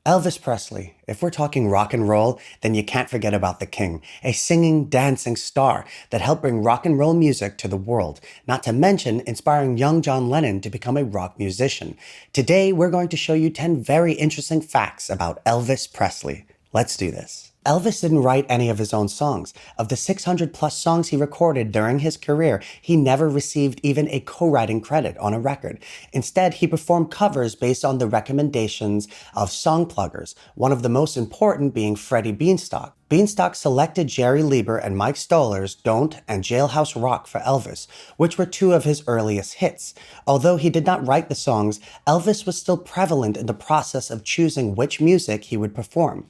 Elvis Presley. If we're talking rock and roll, then you can't forget about the king, a singing, dancing star that helped bring rock and roll music to the world, not to mention inspiring young John Lennon to become a rock musician. Today, we're going to show you 10 very interesting facts about Elvis Presley. Let's do this. Elvis didn't write any of his own songs. Of the 600 plus songs he recorded during his career, he never received even a co-writing credit on a record. Instead, he performed covers based on the recommendations of song pluggers, one of the most important being Freddie Beanstalk. Beanstalk selected Jerry Leiber and Mike Stoller's Don't and Jailhouse Rock for Elvis, which were two of his earliest hits. Although he did not write the songs, Elvis was still prevalent in the process of choosing which music he would perform.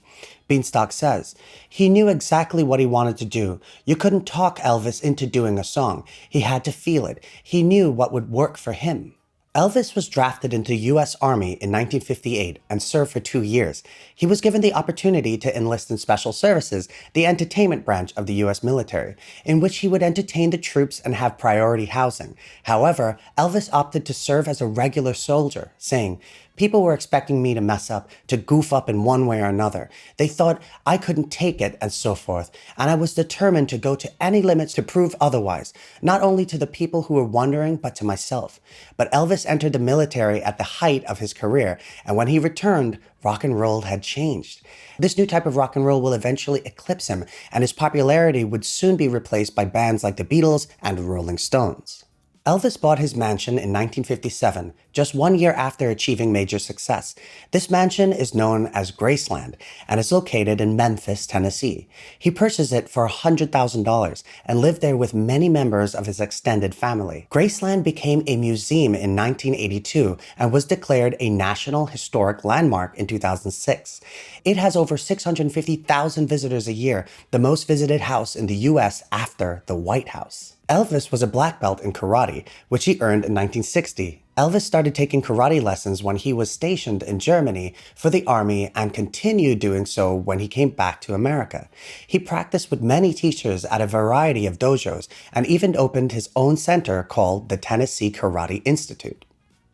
Beanstalk says, "He knew exactly what he wanted to do. You couldn't talk Elvis into doing a song. He had to feel it. He knew what would work for him." Elvis was drafted into the U.S. Army in 1958 and served for 2 years. He was given the opportunity to enlist in Special Services, the entertainment branch of the U.S. military, in which he would entertain the troops and have priority housing. However, Elvis opted to serve as a regular soldier, saying, "People were expecting me to mess up, to goof up in one way or another. They thought I couldn't take it and so forth, and I was determined to go to any limits to prove otherwise, not only to the people who were wondering, but to myself." But Elvis entered the military at the height of his career, and when he returned, rock and roll had changed. This new type of rock and roll will eventually eclipse him, and his popularity would soon be replaced by bands like the Beatles and Rolling Stones. Elvis bought his mansion in 1957, just 1 year after achieving major success. This mansion is known as Graceland and is located in Memphis, Tennessee. He purchased it for $100,000 and lived there with many members of his extended family. Graceland became a museum in 1982 and was declared a National Historic Landmark in 2006. It has over 650,000 visitors a year, the most visited house in the U.S. after the White House. Elvis was a black belt in karate, which he earned in 1960. Elvis started taking karate lessons when he was stationed in Germany for the army and continued doing so when he came back to America. He practiced with many teachers at a variety of dojos and even opened his own center called the Tennessee Karate Institute.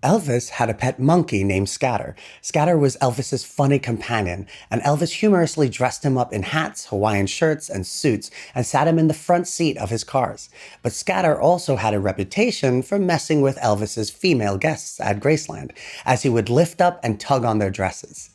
Elvis had a pet monkey named Scatter. Scatter was Elvis's funny companion, and Elvis humorously dressed him up in hats, Hawaiian shirts, and suits, and sat him in the front seat of his cars. But Scatter also had a reputation for messing with Elvis's female guests at Graceland, as he would lift up and tug on their dresses.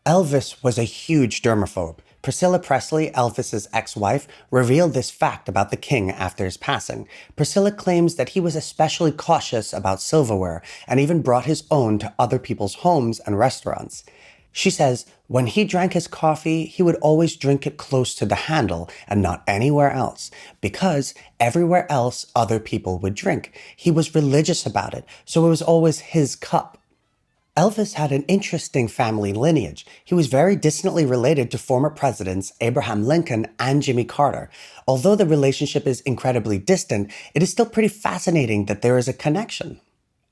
Elvis was a huge germaphobe. Priscilla Presley, Elvis's ex-wife, revealed this fact about the king after his passing. Priscilla claims that he was especially cautious about silverware and even brought his own to other people's homes and restaurants. She says, when he drank his coffee, he would always drink it close to the handle and not anywhere else, because everywhere else other people would drink. He was religious about it, so it was always his cup. Elvis had an interesting family lineage. He was very distantly related to former presidents Abraham Lincoln and Jimmy Carter. Although the relationship is incredibly distant, it is still pretty fascinating that there is a connection.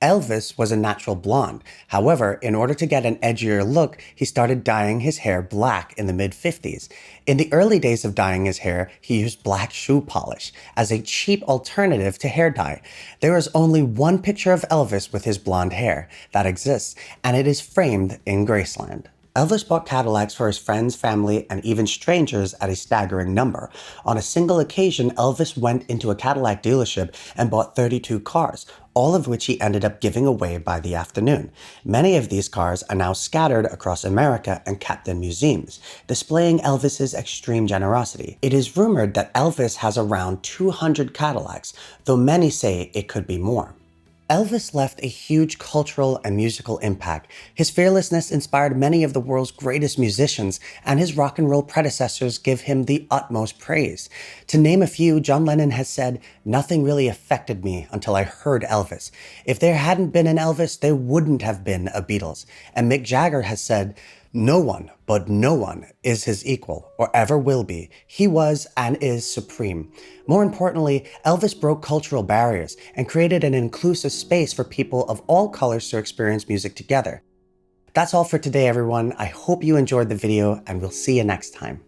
Elvis was a natural blonde. However, in order to get an edgier look, he started dyeing his hair black in the mid-50s. In the early days of dyeing his hair, he used black shoe polish as a cheap alternative to hair dye. There is only one picture of Elvis with his blonde hair that exists, and it is framed in Graceland. Elvis bought Cadillacs for his friends, family, and even strangers at a staggering number. On a single occasion, Elvis went into a Cadillac dealership and bought 32 cars, all of which he ended up giving away by the afternoon. Many of these cars are now scattered across America and kept in museums, displaying Elvis's extreme generosity. It is rumored that Elvis has around 200 Cadillacs, though many say it could be more. Elvis left a huge cultural and musical impact. His fearlessness inspired many of the world's greatest musicians, and his rock and roll predecessors give him the utmost praise. To name a few, John Lennon has said, "Nothing really affected me until I heard Elvis. If there hadn't been an Elvis, there wouldn't have been a Beatles." And Mick Jagger has said, "No one, but no one, is his equal, or ever will be. He was and is supreme." More importantly, Elvis broke cultural barriers and created an inclusive space for people of all colors to experience music together. That's all for today, everyone. I hope you enjoyed the video, and we'll see you next time.